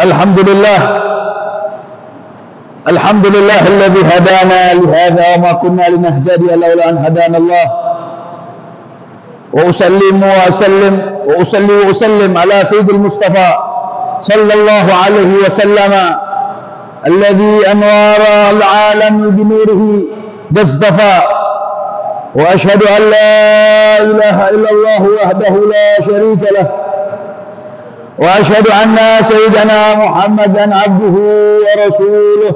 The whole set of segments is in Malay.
Alhamdulillah alladzi hadana li hadza wa ma kunna linahtadiya laula an hadana Allah. Wa usallimu wa usallim ala sayyidil Mustafa sallallahu alaihi wasallam alladzi anwara al-alam bi nurihi dastafa. Wa ashhadu an la ilaha illallah wahdahu la syarika lah. وأشهد أن سيدنا محمدا عبده ورسوله.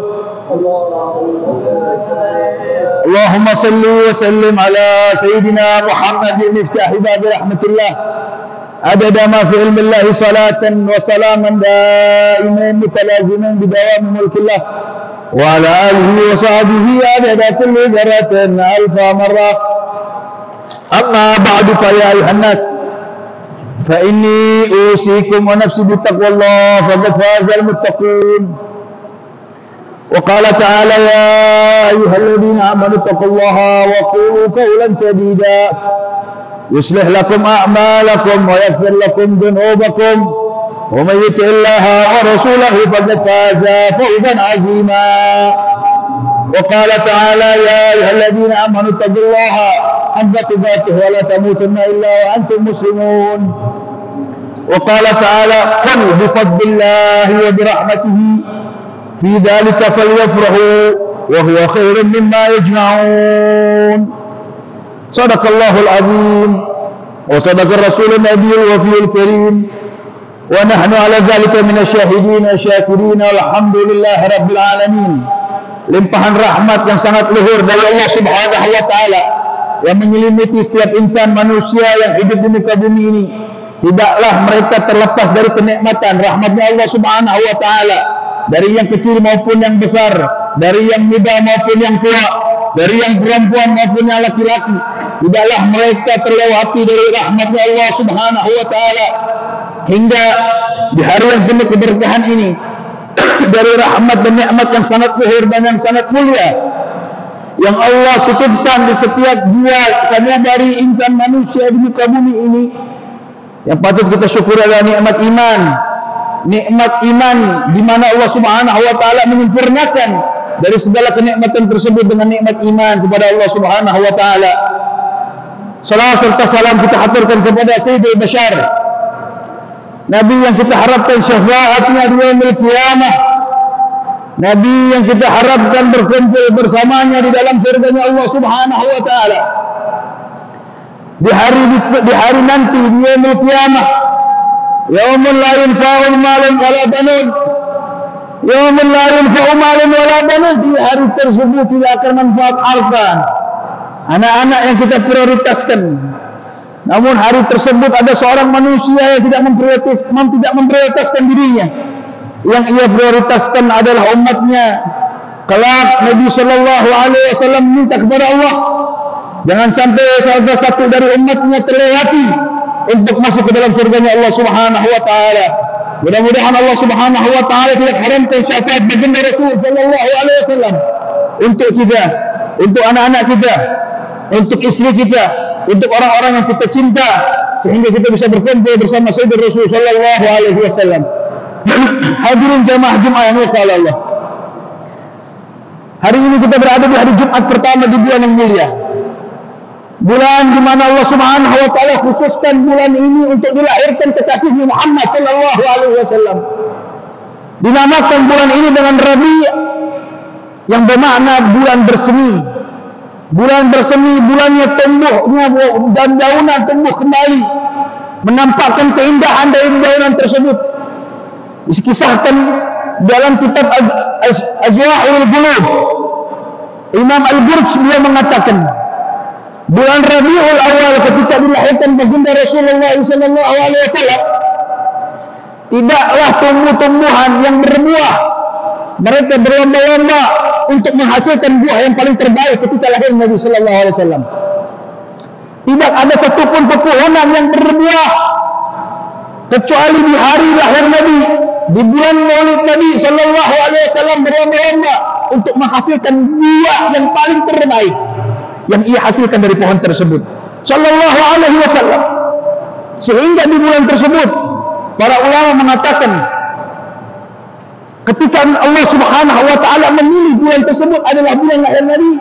اللهم صل وسلم على سيدنا محمد مفتاح باب رحمة الله عدد ما في علم الله صلاة وسلاما دائمين متلازمين بدوام ملك الله وعلى آله وصحبه عدد كل ذرة ألف مرة. أما بعد فيا أيها الناس فإني أوصيكم ونفسي بتقوى الله فقد فاز المتقون. وقال تعالى يا أيها الذين آمنوا اتقوا الله وقولوا قولا سديدا يصلح لكم أعمالكم ويغفر لكم ذنوبكم ومن يطع الله ورسوله فقد فاز فوزا عظيما. وقال تعالى يا أيها الذين آمنوا اتقوا الله حق تقاته ولا تموتن إلا وأنتم مسلمون. وقال تعالى قل بفضل الله وبرحمته في ذلك فليفرحوا وهو خير مما يجمعون. صدق الله العظيم وصدق الرسول النبي الوفي الكريم ونحن على ذلك من الشاهدين الشاكرين والحمد لله رب العالمين. Limpahan rahmat yang sangat luhur dari Allah Subhanahu wa taala yang menyelimuti setiap insan manusia yang hidup di muka bumi ini. Tidaklah mereka terlepas dari kenikmatan rahmatnya Allah Subhanahu wa taala, dari yang kecil maupun yang besar, dari yang muda maupun yang tua, dari yang perempuan maupun yang laki-laki. Tidaklah mereka terlewati dari rahmatnya Allah Subhanahu wa taala hingga di hari yang penuh keberkahan ini dari rahmat dan nikmat yang sangat luhur dan yang sangat mulia yang Allah titipkan di setiap jiwa sanubari insan manusia di muka bumi ini, yang patut kita syukur adalah nikmat iman. Nikmat iman di mana Allah Subhanahu wa taala menyempurnakan dari segala kenikmatan tersebut dengan nikmat iman kepada Allah Subhanahu wa taala. Salawat serta salam kita haturkan kepada Sayyidul Bashar, Nabi yang kita harapkan syafaatnya di yaumil qiyamah, Nabi yang kita harapkan berkumpul bersamanya di dalam surganya Allah Subhanahu wa taala di hari nanti di yaumil qiyamah. Yaumul la yanfa'u malun wala banun, yaumul la yanfa'u malun wala banun. Di hari tersebut tidak akan manfaat harta, anak-anak yang kita prioritaskan. Namun hari tersebut ada seorang manusia yang tidak memprioritaskan dirinya. Yang ia prioritaskan adalah umatnya. Kelak Nabi sallallahu alaihi wasallam minta kepada Allah, jangan sampai salah satu dari umatnya terlewati untuk masuk ke dalam surganya Allah Subhanahu wa taala. Mudah-mudahan Allah Subhanahu wa taala tidak haramkan syafaat baginda Rasul sallallahu alaihi wasallam untuk kita, untuk anak-anak kita, untuk istri kita, untuk orang-orang yang kita cinta, sehingga kita bisa berkumpul bersama Sayyidina Rasul sallallahu alaihi wasallam. Hadirin jamaah Jumat yang dirahmati Allah. Hari ini kita berada di hari Jumat pertama di bulan yang mulia. Bulan di mana Allah Subhanahu wa taala khususkan bulan ini untuk dilahirkan kekasihnya Muhammad sallallahu alaihi wasallam. Dinamakan bulan ini dengan Rabi' yang bermakna bulan bersemi. Bulan bersemi, bulannya tumbuhnya dan daunan tumbuh kembali, menampakkan keindahan dari daunan tersebut. Dikisahkan dalam kitab Ajwa'ul Qulub, Imam Al-Burj beliau mengatakan, bulan Rabiul Awal ketika dilahirkan baginda Rasulullah sallallahu alaihi wasallam, tidaklah tumbuh-tumbuhan yang berbuah. Mereka berlomba-lomba untuk menghasilkan buah yang paling terbaik ketika lahir Nabi sallallahu alaihi wasallam. Tidak ada satupun pepohonan yang berbuah kecuali di hari lahir Nabi, di bulan Maulid Nabi sallallahu alaihi wasallam berlomba-lomba untuk menghasilkan buah yang paling terbaik yang ia hasilkan dari pohon tersebut sallallahu alaihi wasallam. Sehingga di bulan tersebut para ulama mengatakan ketika Allah Subhanahu wa taala memilih bulan tersebut adalah bulan lahir Nabi,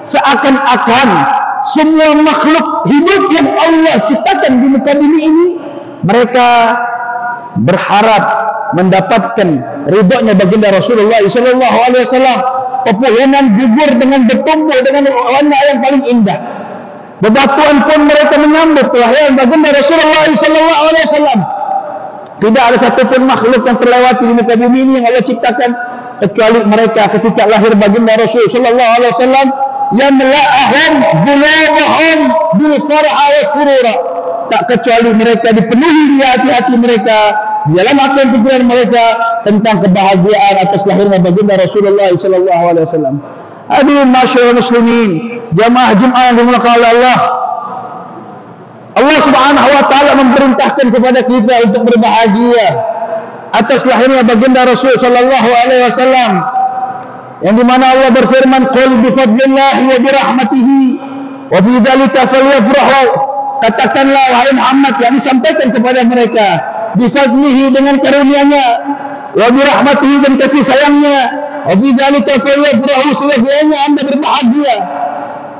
seakan-akan semua makhluk hidup yang Allah ciptakan di muka bumi ini, mereka berharap mendapatkan ridhonya baginda Rasulullah sallallahu alaihi wasallam. Pepohonan gugur dengan bertumbuh dengan warna yang paling indah. Bebatuan pun mereka menyambut kelahiran baginda Rasulullah sallallahu alaihi wasallam. Tidak ada satupun makhluk yang terlewati di muka bumi ini yang Allah ciptakan kecuali mereka ketika lahir baginda Rasul sallallahu alaihi wasallam, yamla'ahum qulubuhum bil farha wa surura. Tak kecuali mereka dipenuhi di hati-hati mereka, di dalam hati pikiran mereka tentang kebahagiaan atas lahirnya baginda Rasulullah sallallahu alaihi wasallam. Hadirin masyarakat muslimin, jamaah Jumat yang dimuliakan oleh Allah. Allah Subhanahu wa taala memerintahkan kepada kita untuk berbahagia atas lahirnya baginda Rasul sallallahu alaihi wasallam. Yang di mana Allah berfirman, "Qul bi fadlillah wa bi rahmatihi wa bi dzalika falyafrahu." Katakanlah wahai Muhammad, yang disampaikan kepada mereka, bi fadlihi dengan karunia-Nya, wa bi rahmatihi dan kasih sayangnya, wa bi dzalika falyafrahu, seyogyanya Anda berbahagia.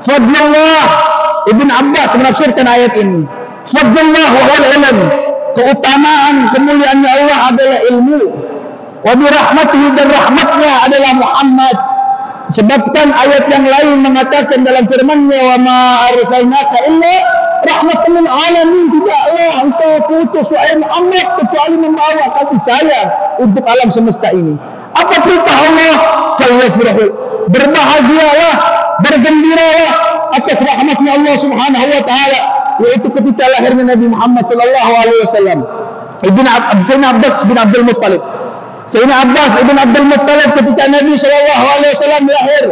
Fadlullah, Ibn Abbas menafsirkan ayat ini. Fadlullah wa huwal ilm, keutamaan kemuliaannya Allah adalah ilmu. Wa bi rahmatihi, dan rahmatnya adalah Muhammad. Sebabkan ayat yang lain mengatakan dalam firman-Nya, wa ma arsalnaka illa rahmatan lil alamin, tidaklah engkau kuutus wahai Muhammad kecuali membawa kasih sayang untuk alam semesta ini. Apa perintah Allah? Falyafrahu, berbahagialah, bergembiralah atas rahmatnya Allah Subhanahu wa taala, yaitu ketika lahirnya Nabi Muhammad sallallahu alaihi wasallam. Sayyidina Abbas bin Abdul Muttalib, Sayyidina Abbas ibn Abdul Muttalib ketika Nabi sallallahu alaihi wasallam lahir,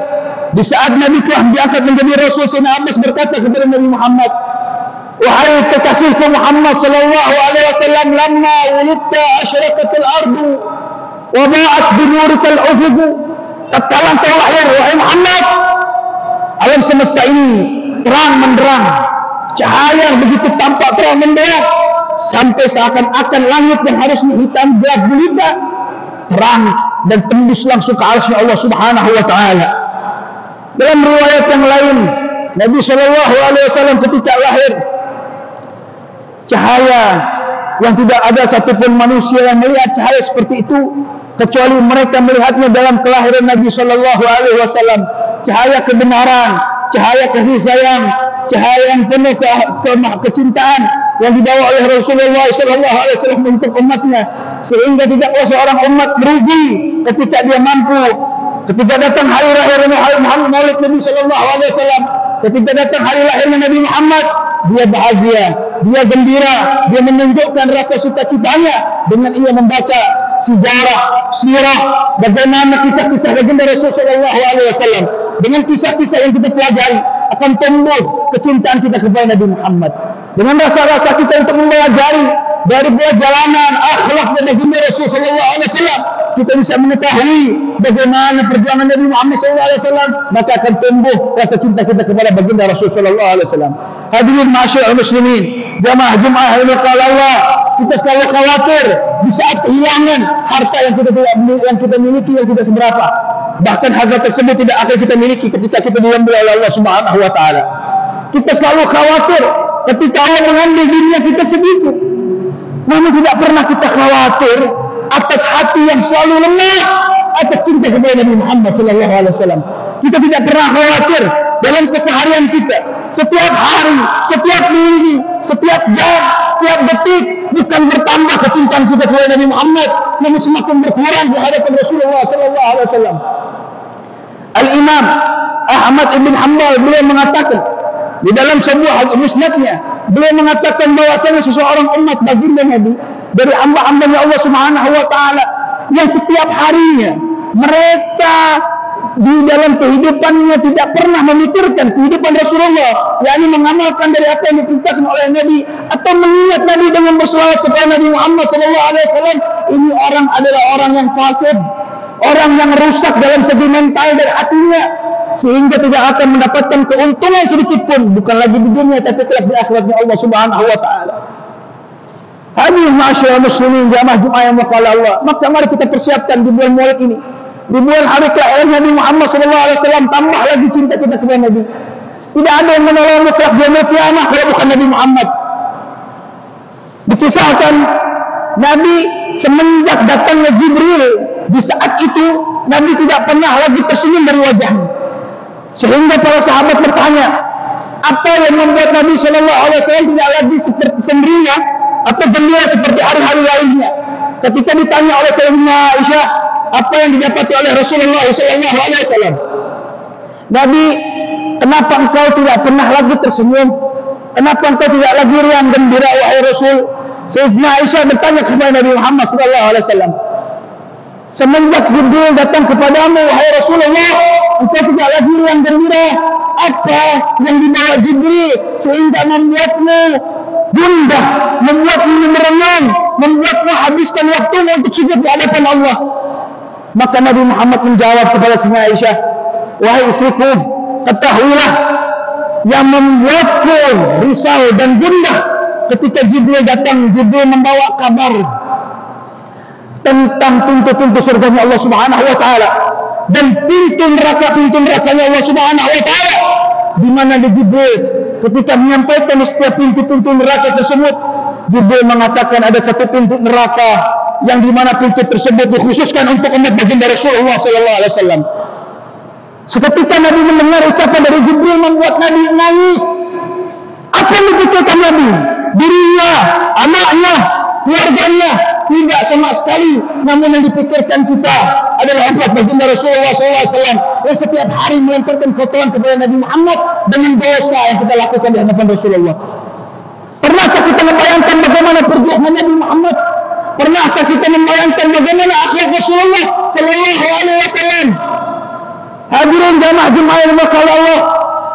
di saat Nabi telah diangkat menjadi Rasul, Sayyidina Abbas berkata kepada Nabi Muhammad, wahai kekasihku Muhammad sallallahu alaihi wasallam, lamma wulidta asyraqatil ardu wa ba'at bi nurikal ufuq. Tatkala engkau lahir wahai Muhammad, alam semesta ini terang menderang, cahaya begitu tampak terang menderang, sampai seakan-akan langit yang harusnya hitam gelap gulita terang dan tembus langsung ke arsy Allah Subhanahu wa taala. Dalam riwayat yang lain, Nabi sallallahu alaihi wasallam ketika lahir, cahaya yang tidak ada satupun manusia yang melihat cahaya seperti itu kecuali mereka melihatnya dalam kelahiran Nabi sallallahu alaihi wasallam. Cahaya kebenaran, cahaya kasih sayang, cahaya yang penuh kecintaan yang dibawa oleh Rasulullah sallallahu alaihi wasallam untuk umatnya, sehingga tidaklah seorang umat merugi ketika dia mampu, ketika datang hari lahir Muhammad Maulid Nabi sallallahu alaihi wasallam, ketika datang hari lahirnya Nabi Muhammad, dia bahagia, dia gembira, dia menunjukkan rasa sukacitanya dengan ia membaca sejarah, sirah, bagaimana kisah-kisah baginda Rasul sallallahu alaihi wasallam. Dengan kisah-kisah yang kita pelajari akan tumbuh kecintaan kita kepada Nabi Muhammad. Dengan rasa-rasa kita untuk mempelajari dari perjalanan akhlak baginda Rasul sallallahu alaihi wasallam, kita bisa mengetahui bagaimana perjuangan Nabi Muhammad sallallahu alaihi wasallam, maka akan tumbuh rasa cinta kita kepada baginda Rasul sallallahu alaihi wasallam. Hadirin masyarakat muslimin, jamaah Jumat yang dimuliakan Allah, kita selalu khawatir di saat kehilangan harta yang kita miliki yang tidak seberapa. Bahkan harta tersebut tidak akan kita miliki ketika kita diambil oleh Allah Subhanahu wa taala. Kita selalu khawatir ketika Allah mengambil dirinya kita sedikit. Namun tidak pernah kita khawatir atas hati yang selalu lemah atas cinta kepada Nabi Muhammad sallallahu alaihi wasallam. Kita tidak pernah khawatir dalam keseharian kita, setiap hari, setiap minggu, setiap jam, setiap detik, bukan bertambah kecintaan kita kepada Nabi Muhammad, namun semakin berkurang di hadapan Rasulullah sallallahu alaihi wasallam. Al-Imam Ahmad ibn Hanbal beliau mengatakan di dalam sebuah musnadnya, beliau mengatakan bahwasanya seseorang umat baginda Nabi dari hamba-hambanya Allah Subhanahu wa taala yang setiap harinya mereka di dalam kehidupannya tidak pernah memikirkan kehidupan Rasulullah, yakni mengamalkan dari apa yang diperintahkan oleh Nabi atau mengingat Nabi dengan berselawat kepada Nabi Muhammad sallallahu alaihi wasallam, ini orang adalah orang yang fasik, orang yang rusak dalam segi mental dan hatinya, sehingga tidak akan mendapatkan keuntungan sedikit pun, bukan lagi di dunia tapi kelak di akhiratnya Allah Subhanahu wa taala. Hadis masyarakat muslimin jamaah Jumat yang maqala Allah. Maka mari kita persiapkan di bulan Maulid ini. Di bulan hari kelahiran Nabi Muhammad SAW, tambah lagi cinta kita kepada Nabi. Tidak ada yang menolong mutlak yaumil qiyamah kalau bukan Nabi Muhammad. Dikisahkan Nabi semenjak datangnya Jibril, di saat itu Nabi tidak pernah lagi tersenyum dari wajahnya. Sehingga para sahabat bertanya, apa yang membuat Nabi SAW tidak lagi seperti sembrinya atau gembira seperti hari-hari lainnya? Ketika ditanya oleh Sayyidatina Aisyah, apa yang didapati oleh Rasulullah SAW? Nabi, kenapa engkau tidak pernah lagi tersenyum? Kenapa engkau tidak lagi riang gembira, wahai Rasul? Sayyidatina Aisyah bertanya kepada Nabi Muhammad SAW, semenjak Jibril datang kepadamu, wahai Rasulullah, engkau tidak lagi riang gembira. Apa yang dibawa Jibril sehingga membuatmu gundah, membuatmu merenung, membuatmu habiskan waktumu untuk sujud di hadapan Allah? Maka Nabi Muhammad menjawab kepada Sayyidatina Aisyah, wahai istriku, ketahuilah yang membuatku risau dan gundah ketika Jibril datang. Jibril membawa kabar tentang pintu-pintu surganya Allah Subhanahu wa taala dan pintu nerakanya Allah Subhanahu wa taala, di mana Jibril ketika menyampaikan setiap pintu-pintu neraka tersebut, Jibril mengatakan ada satu pintu neraka yang di mana pintu tersebut dikhususkan untuk umat baginda Rasulullah sallallahu alaihi wasallam. Seketika Nabi mendengar ucapan dari Jibril membuat Nabi nangis. Apa yang dipikirkan Nabi? Dirinya, anaknya, keluarganya tidak sama sekali. Namun yang dipikirkan kita adalah umat baginda Rasulullah SAW yang setiap hari melemparkan fotoan kepada Nabi Muhammad dengan dosa yang kita lakukan di hadapan Rasulullah. Pernahkah kita membayangkan bagaimana perjuangan Nabi Muhammad? Pernahkah kita membayangkan bagaimana akhlak Rasulullah Sallallahu Alaihi Wasallam? Hadirin jamaah Jumat yang maqala Allah,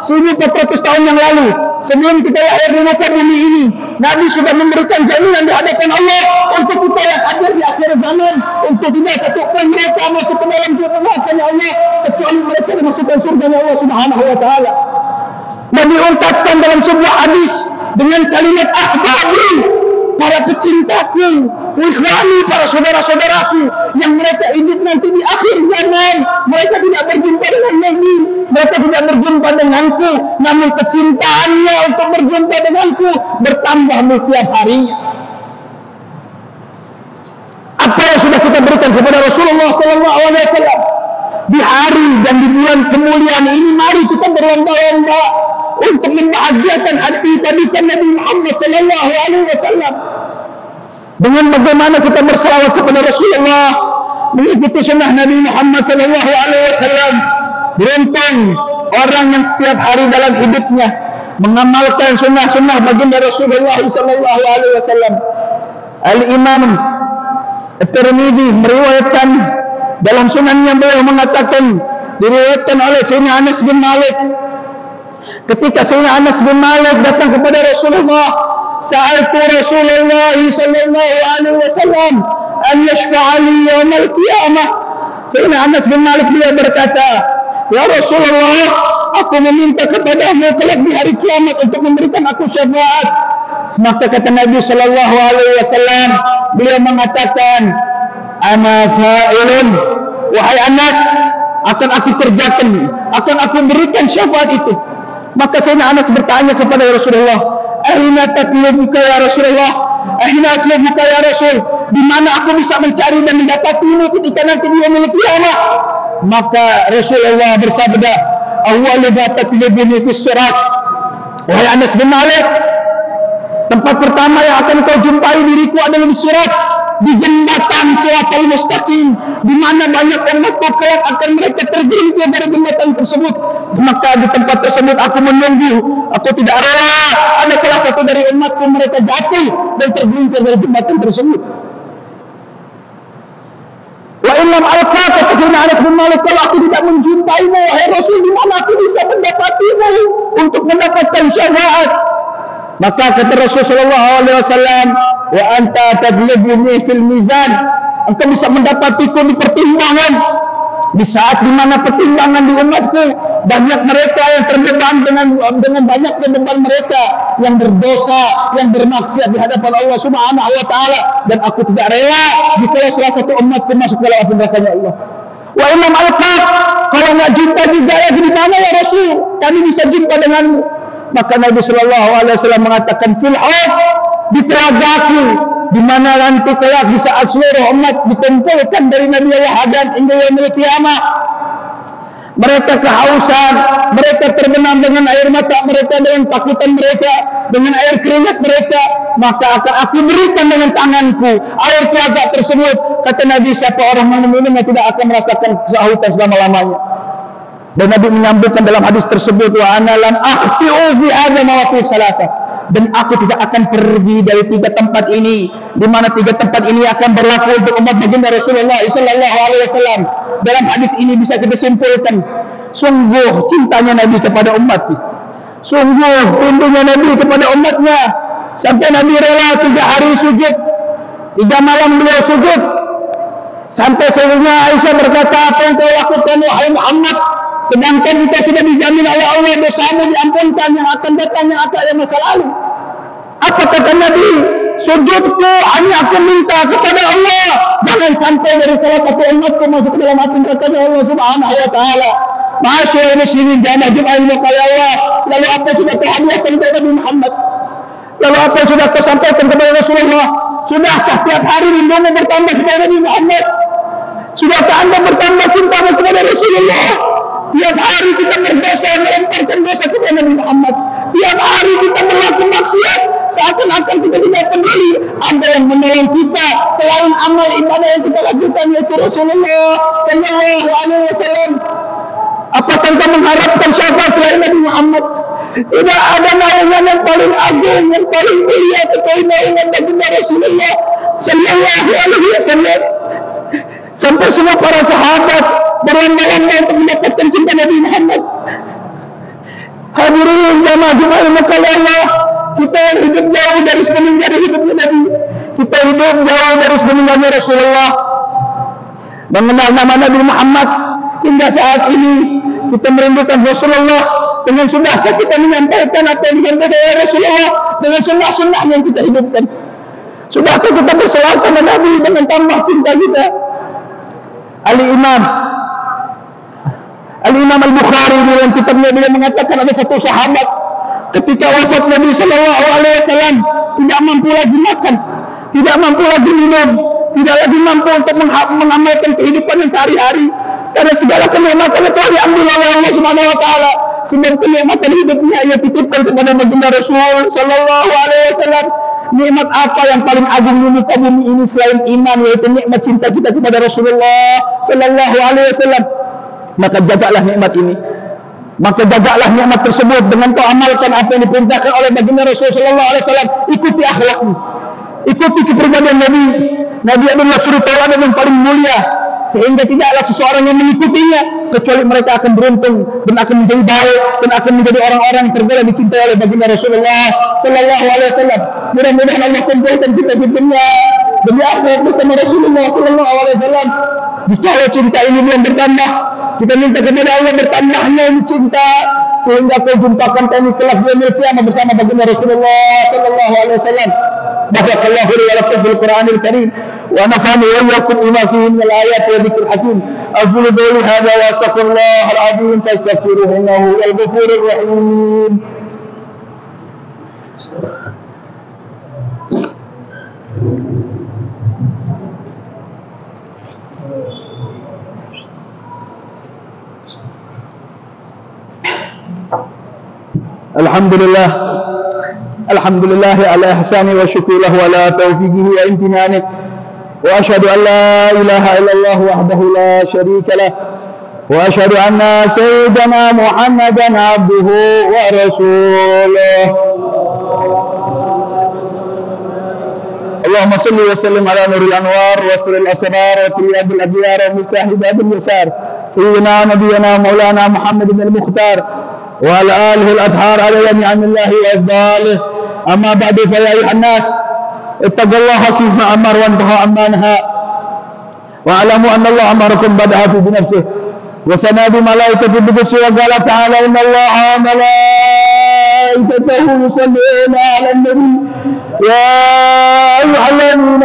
1400 tahun yang lalu, sebelum kita lahir di muka bumi ini, Nabi sudah memberikan jaminan di hadapan Allah untuk kita yang hadir di akhir zaman, untuk tidak satu pun mereka masuk ke dalam neraka-Nya Allah kecuali mereka dimasukkan surga-Nya Allah Subhanahu wa taala. Nabi ungkapkan dalam sebuah hadis dengan kalimat ahbabi, para pecintaku, ikhwani, para saudara-saudaraku yang mereka hidup nanti di akhir zaman. Mereka tidak berjumpa dengan Nabi, mereka tidak berjumpa denganku, namun kecintaannya untuk berjumpa denganku bertambah setiap harinya. Apa yang sudah kita berikan kepada Rasulullah SAW di hari dan di bulan kemuliaan ini? Mari kita berlomba-lomba untuk membahagiakan hati tadikan Nabi Muhammad SAW dengan bagaimana kita bersalawat kepada Rasulullah, mengikuti sunnah Nabi Muhammad SAW. Beruntung orang yang setiap hari dalam hidupnya mengamalkan sunnah-sunnah baginda Rasulullah SAW. Al-Imam At-Tirmidzi meriwayatkan dalam sunannya, beliau mengatakan, diriwayatkan oleh Sayyidina Anas bin Malik, ketika Sayyidina Anas bin Malik datang kepada Rasulullah, sa'altu Rasulullah sallallahu alaihi wasallam an yashfa'a li yaum al-qiyamah. Sayyidina Anas bin Malik beliau berkata, ya Rasulullah, aku meminta kepadamu kelak di hari kiamat untuk memberikan aku syafaat. Maka kata Nabi sallallahu alaihi wasallam, beliau mengatakan, ana fa'ilun, wahai Anas, akan aku kerjakan, akan aku berikan syafaat itu. Maka Sayyidina Anas bertanya kepada Rasulullah, aina tatlubuka ya Rasulullah, aina tatlubuka ya Rasul, di mana aku bisa mencari dan mendapatimu ketika nanti dia yaumil qiyamah? Maka Rasulullah bersabda, awwalu ma tatlubuni fis sirat, wahai Anas bin Malik, tempat pertama yang akan kau jumpai diriku adalah di sirat, di jembatan Siratal Mustaqim, di mana banyak umat kelak akan mereka tergelincir dari jembatan tersebut. Maka di tempat tersebut aku menunggu, aku tidak rela ada salah satu dari umatku mereka jatuh dan tergelincir dari jembatan tersebut. Wa illam alqaka, kata Anas bin Malik, kalau aku tidak menjumpaimu wahai Rasul, di mana aku bisa mendapatimu untuk mendapatkan syafaat? Maka kata Rasulullah SAW, wa anta tabluguni fil mizan, engkau bisa mendapatiku di pertimbangan, di saat di mana pertimbangan di umatku banyak mereka yang terbeban dengan banyak beban mereka yang berdosa, yang bermaksiat di hadapan Allah Subhanahu wa taala, dan aku tidak rela jika salah satu umatku masuk dalam api neraka-Nya Allah. Wa Imam Al-Qaf, kalau nggak jumpa juga lagi di mana ya Rasul? Kami bisa jumpa denganmu. Maka Nabi Shallallahu Alaihi Wasallam mengatakan fil haud, di telagaku, di mana nanti kelak di saat seluruh umat dikumpulkan dari Nabi Adam hingga yaumil qiyamah. Mereka kehausan, mereka terbenam dengan air mata mereka, dengan takutan mereka, dengan air keringat mereka, maka akan aku berikan dengan tanganku air telaga tersebut. Kata Nabi, siapa orang yang meminumnya tidak akan merasakan kehausan selama-lamanya. Dan Nabi menyambutkan dalam hadis tersebut, wa ana lan akhti'u fi hadza mawaqi salasah, dan aku tidak akan pergi dari 3 tempat ini, di mana 3 tempat ini akan berlaku untuk umat baginda Rasulullah sallallahu alaihi wasallam. Dalam hadis ini bisa kita simpulkan, sungguh cintanya Nabi kepada umatnya, sungguh rindunya Nabi kepada umatnya, sampai Nabi rela 3 hari sujud, 3 malam beliau sujud, sampai sehingga Aisyah berkata, apa yang kau lakukan wahai Muhammad, sedangkan kita sudah dijamin oleh Allah dosamu diampunkan yang akan datang, yang akan ada masa lalu. Apa kata Nabi? Sujudku hanya aku minta kepada Allah, jangan sampai dari salah satu umatku masuk ke dalam api neraka Allah Subhanahu wa taala. Masyaallah muslimin jamaah Jumat kali Allah. Lalu apa sudah kau hadiahkan kepada Nabi Muhammad? Lalu apa sudah kau sampaikan kepada Rasulullah? Sudahkah tiap hari rindumu bertambah kepada Nabi Muhammad? Sudahkah Anda bertambah cintamu kepada Rasulullah? Tiap hari kita berdosa, melemparkan dosa kepada Nabi Muhammad. Tiap hari kita melakukan maksiat, seakan-akan kita tidak peduli. Ada yang menolong kita selain amal ibadah yang kita lakukan, yaitu Rasulullah sallallahu alaihi wasallam. Apakah kita mengharapkan syafaat selain Nabi Muhammad? Tidak ada naungan yang paling agung, yang paling mulia kecuali naungan baginda Rasulullah sallallahu alaihi wasallam. Sampai semua para sahabat berlomba-lomba untuk mendapatkan cinta Nabi Muhammad. Hadirin jamaah Jumat kali Allah, kita yang hidup jauh dari sepeninggal hidupnya Nabi, kita hidup jauh dari sepeninggalnya Rasulullah, mengenal nama Nabi Muhammad hingga saat ini kita merindukan Rasulullah. Dengan sudahkah kita menyampaikan apa yang disampaikan oleh Rasulullah dengan sunnah-sunnah yang kita hidupkan? Sudahkah kita berselawat sama Nabi dengan tambah cinta kita? Al-Imam Al-Bukhari dalam kitabnya beliau mengatakan ada satu sahabat ketika wafat Nabi sallallahu alaihi wasallam tidak mampu lagi makan, tidak mampu lagi minum, tidak lagi mampu untuk mengamalkan kehidupan sehari-hari karena segala kenikmatan itu diambil oleh Allah Subhanahu wa taala. Sehingga kenikmatan hidupnya ia titipkan kepada baginda Rasul sallallahu alaihi wasallam. Nikmat apa yang paling agung di muka bumi ini selain iman, yaitu nikmat cinta kita kepada Rasulullah sallallahu alaihi wasallam. Maka jagalah nikmat ini. Maka jagalah nikmat tersebut dengan kau amalkan apa yang diperintahkan oleh baginda Rasul sallallahu alaihi wasallam. Ikuti akhlaknya, ikuti kepribadian Nabi. Nabi adalah suri tauladan yang paling mulia, sehingga tidaklah seseorang yang mengikutinya kecuali mereka akan beruntung dan akan menjadi baik dan akan menjadi orang-orang yang tergolong dicintai oleh baginda Rasulullah sallallahu alaihi wasallam. Mudah-mudahan Allah kumpulkan kita di dunia demi akhlak bersama Rasulullah sallallahu alaihi wasallam. Jika cinta ini belum bertambah, kita minta kepada Allah bertambahnya cinta sehingga kau jumpakan kami kelak di yaumil qiyamah bersama baginda Rasulullah sallallahu alaihi wasallam. Barakallahu li wa lakum fil Qur'anil Karim wa nafa'ani wa iyyakum bima fihi min al-ayati wa dhikril hakim. Aqulu qawli hadha wa astaghfirullahal azim fastaghfiruhu innahu huwal ghafurur rahim. Alhamdulillah ala ihsani wa syukri lahu ala taufiqihi wa imtinani wa asyhadu an la ilaha illallah wahdahu la syarika lah wa asyhadu anna sayyidana Muhammadan abduhu wa rasuluh. Allahumma salli wa sallim ala nuril anwar wa sirril asrar wa tiyabil abyar wa mustahid babil yasar sayyidina nabiyyina maulana Muhammad bin al-Mukhtar wa ala alihi al-adhar ala ni'amillahi wa afdalih. Amma ba'du fa ya ayuhan nas ittaqullaha kama amara wa antaha amma naha wa alamu anna Allah amarakum bada'a bi nafsihi وثنى بملائكته بالقدس وقال تعالى إن الله وملائكته يصلون على النبي يا أيها الذين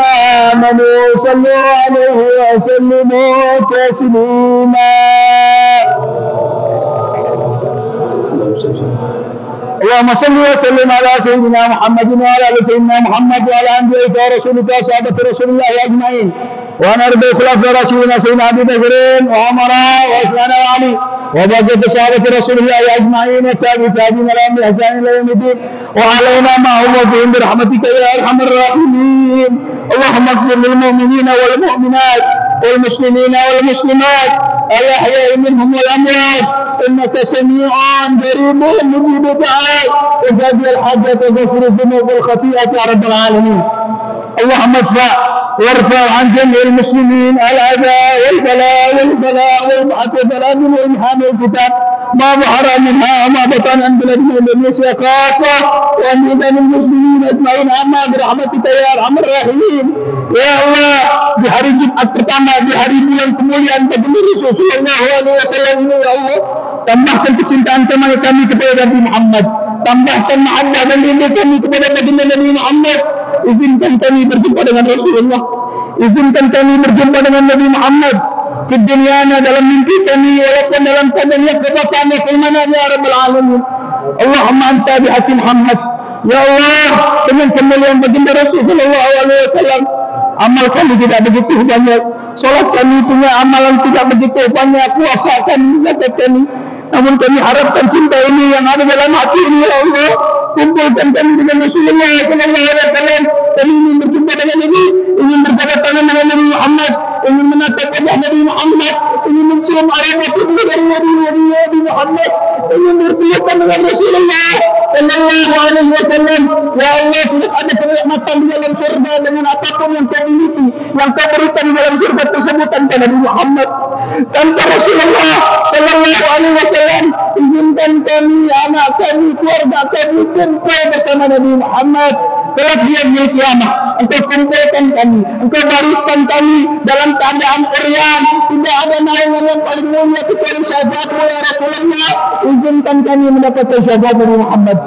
آمنوا صلوا عليه وسلموا تسليما اللهم صل وسلم على سيدنا محمد وعلى آل سيدنا محمد وعلى أنبيائك ورسولك وصحابة رسول الله أجمعين وعن أربع خلفاء الراشدين سيدنا أبي بكر وعمر وعثمان وعلي وبقية صحابة رسول الله أجمعين والتابعين لهم بإحسان إلى يوم الدين وعلينا معهم وفيهم برحمتك يا أرحم الراحمين اللهم اغفر للمؤمنين والمؤمنات والمسلمين والمسلمات الأحياء منهم والأموات إنك سميع قريب مجيب الدعاء وقاضي الحاجة وغفر الذنوب والخطيئة يا رب العالمين اللهم وارفع عن جميع المسلمين الأذى والبلاء والبعث والبلاء والإمحان والفتن ما ظهر منها وما بطن عن بلدنا اندونيسيا خاصة وعن بلدان المسلمين أجمعين عما برحمتك يا أرحم الراحمين يا الله di hari Jumat pertama di hari bulan kemuliaan baginda Rasul sallallahu alaihi wasallam ini ya Allah tambahkan kecintaan kami kepada Nabi Muhammad tambahkan mahabbah dan rindu kami kepada baginda Nabi Muhammad izinkan kami berjumpa dengan Rasulullah izinkan kami berjumpa dengan Nabi Muhammad di dunia dalam mimpi kami walaupun dalam keadaan yang kebatan yang keimanan ya Rabbal Alamin Allahumma anta bihati Muhammad ya Allah dengan kemuliaan baginda Rasul sallallahu alaihi wasallam amal kami tidak begitu banyak salat kami punya amalan tidak begitu banyak puasa kami zakat kami namun kami harapkan cinta ini yang ada dalam hati ini ya Allah kumpulkan kami dengan Rasulullah sallallahu alaihi wasallam kami ingin berjumpa dengan Nabi ingin berjabat tangan dengan Nabi Muhammad ingin menatap wajah Nabi Muhammad ingin mencium aroma tubuh dari Nabi Muhammad ingin berpelukan dengan Rasulullah sallallahu alaihi wasallam ya Allah tidak ada kenikmatan di dalam surga dengan apapun yang kau miliki yang kau berikan di dalam surga tersebut tanpa Nabi Muhammad tanpa Rasulullah sallallahu alaihi wasallam izinkan kami anak kami keluarga kami kumpul bersama Nabi Muhammad kelak di yaumil kiamah engkau kumpulkan kami engkau bariskan kami dalam keadaan urian tidak ada naungan yang paling mulia kecuali syafaatmu ya Rasulullah izinkan kami mendapatkan syafaat Nabi Muhammad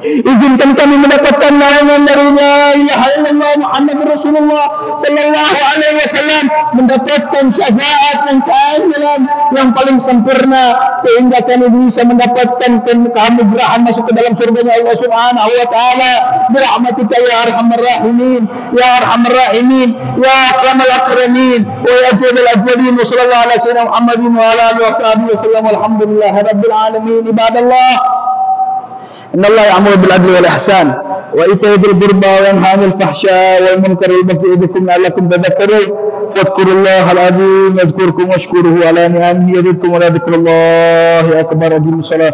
izinkan kami mendapatkan naungan dari la ilaha illallah Muhammad Rasulullah sallallahu alaihi wasallam mendapatkan syafaat yang keadilan yang paling sempurna sehingga kami bisa mendapatkan keanugeraan masuk ke dalam surga Allah Subhanahu wa taala birahmatika ya arhamar rahimin ya arhamar rahimin ya akramal akramin wa ya jadal ajlin sallallahu alaihi wasallam Muhammadin wa ala alihi wasallam alhamdulillahirabbil alamin ibadallah إن الله يأمر بالعدل والإحسان وإيتاء ذي القربى وينهى عن الفحشاء والمنكر والبغي يعظكم لعلكم تذكرون فاذكروا الله العظيم يذكركم واشكروه على نعمه يزدكم ولذكر الله أكبر. أقيموا الصلاة.